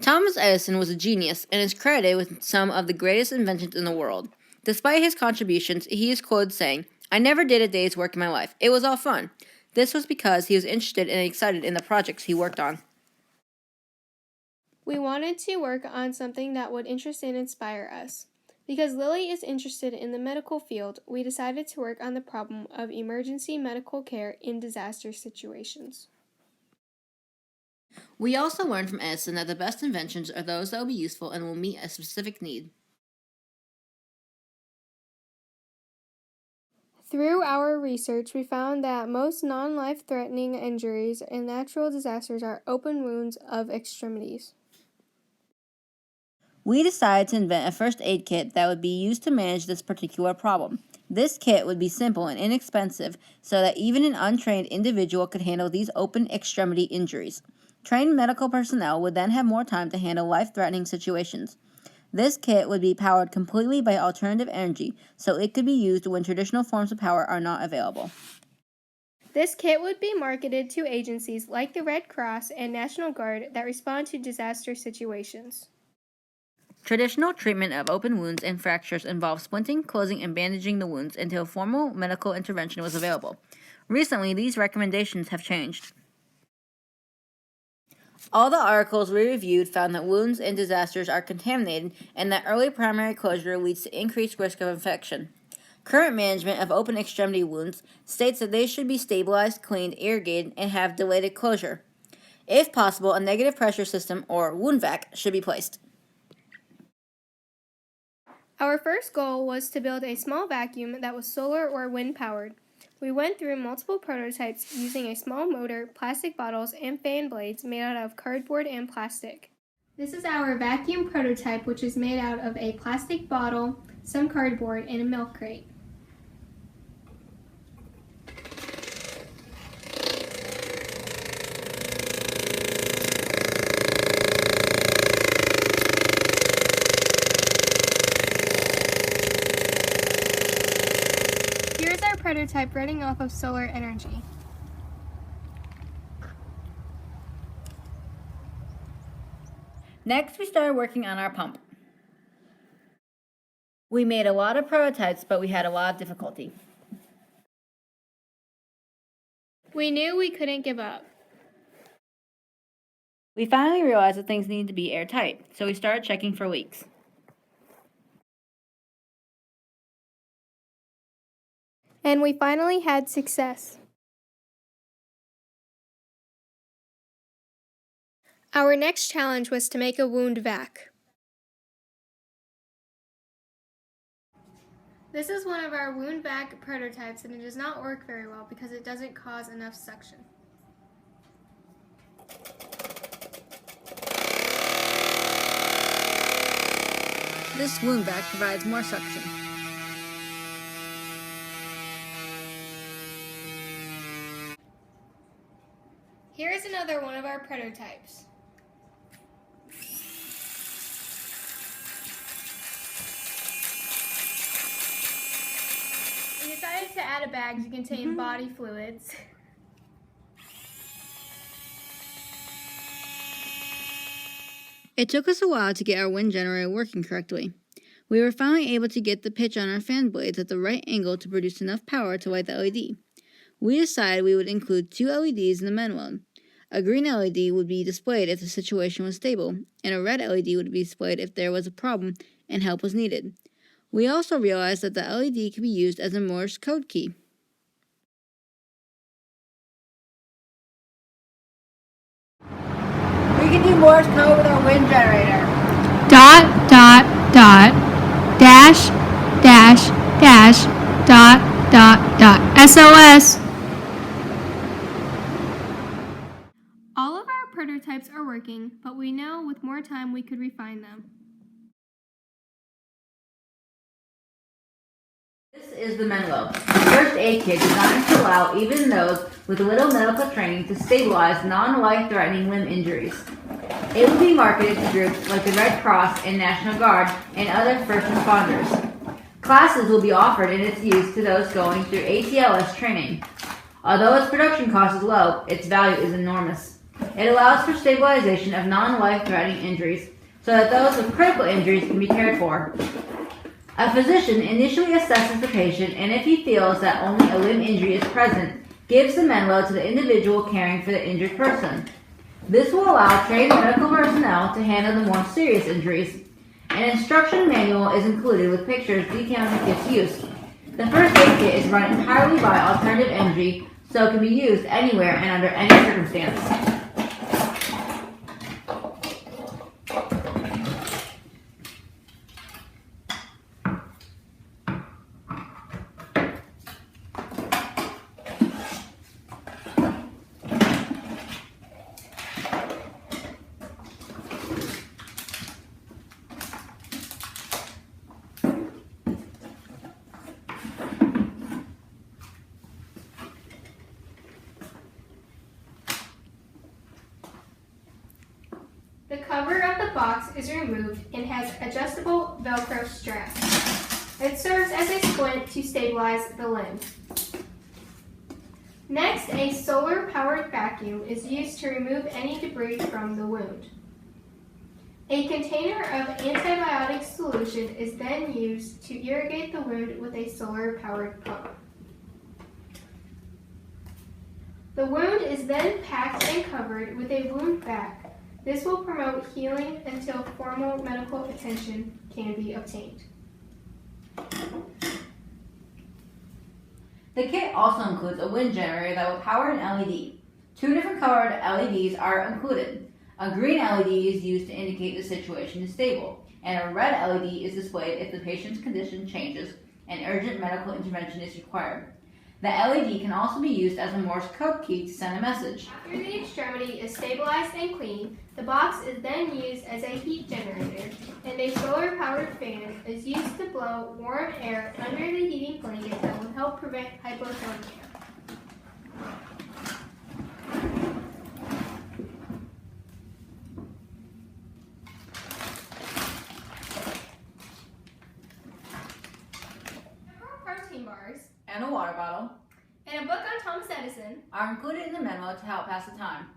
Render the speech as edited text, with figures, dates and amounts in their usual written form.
Thomas Edison was a genius and is credited with some of the greatest inventions in the world. Despite his contributions, he is quoted saying, "I never did a day's work in my life. It was all fun." This was because he was interested and excited in the projects he worked on. We wanted to work on something that would interest and inspire us. Because Lily is interested in the medical field, we decided to work on the problem of emergency medical care in disaster situations. We also learned from Edison that the best inventions are those that will be useful and will meet a specific need. Through our research, we found that most non-life-threatening injuries and natural disasters are open wounds of extremities. We decided to invent a first aid kit that would be used to manage this particular problem. This kit would be simple and inexpensive so that even an untrained individual could handle these open extremity injuries. Trained medical personnel would then have more time to handle life-threatening situations. This kit would be powered completely by alternative energy, so it could be used when traditional forms of power are not available. This kit would be marketed to agencies like the Red Cross and National Guard that respond to disaster situations. Traditional treatment of open wounds and fractures involved splinting, closing, and bandaging the wounds until formal medical intervention was available. Recently, these recommendations have changed. All the articles we reviewed found that wounds in disasters are contaminated and that early primary closure leads to increased risk of infection. Current management of open extremity wounds states that they should be stabilized, cleaned, irrigated, and have dilated closure. If possible, a negative pressure system, or wound vac, should be placed. Our first goal was to build a small vacuum that was solar or wind powered. We went through multiple prototypes using a small motor, plastic bottles, and fan blades made out of cardboard and plastic. This is our vacuum prototype, which is made out of a plastic bottle, some cardboard, and a milk crate. Here's our prototype running off of solar energy. Next, we started working on our pump. We made a lot of prototypes, but we had a lot of difficulty. We knew we couldn't give up. We finally realized that things needed to be airtight, so we started checking for leaks. And we finally had success. Our next challenge was to make a wound vac. This is one of our wound vac prototypes, and it does not work very well because it doesn't cause enough suction. This wound vac provides more suction. Here is another one of our prototypes. We decided to add a bag to contain body fluids. It took us a while to get our wind generator working correctly. We were finally able to get the pitch on our fan blades at the right angle to produce enough power to light the LED. We decided we would include 2 LEDs in the MENLO. A green LED would be displayed if the situation was stable, and a red LED would be displayed if there was a problem and help was needed. We also realized that the LED could be used as a Morse code key. We can do Morse code with our wind generator. Dot, dot, dot, dash, dash, dash, dot, dot, dot, SOS. All of our prototypes are working, but we know with more time we could refine them. This is the MENLO, a first aid kit designed to allow even those with little medical training to stabilize non-life-threatening limb injuries. It will be marketed to groups like the Red Cross and National Guard and other first responders. Classes will be offered in its use to those going through ATLS training. Although its production cost is low, its value is enormous. It allows for stabilization of non-life-threatening injuries so that those with critical injuries can be cared for. A physician initially assesses the patient, and if he feels that only a limb injury is present, gives the MENLO to the individual caring for the injured person. This will allow trained medical personnel to handle the more serious injuries. An instruction manual is included with pictures detailing the kit's use. The first aid kit is run entirely by alternative energy, so it can be used anywhere and under any circumstance. The cover of the box is removed and has adjustable Velcro straps. It serves as a splint to stabilize the limb. Next, a solar-powered vacuum is used to remove any debris from the wound. A container of antibiotic solution is then used to irrigate the wound with a solar-powered pump. The wound is then packed and covered with a wound vac. This will promote healing until formal medical attention can be obtained. The kit also includes a wind generator that will power an LED. 2 different colored LEDs are included. A green LED is used to indicate the situation is stable, and a red LED is displayed if the patient's condition changes and urgent medical intervention is required. The LED can also be used as a Morse code key to send a message. After the extremity is stabilized and clean, the box is then used as a heat generator, and a solar-powered fan is used to blow warm air under the heating blanket that will help prevent hypothermia. Protein bars And a water bottle and a book on Thomas Edison are included in the MENLO to help pass the time.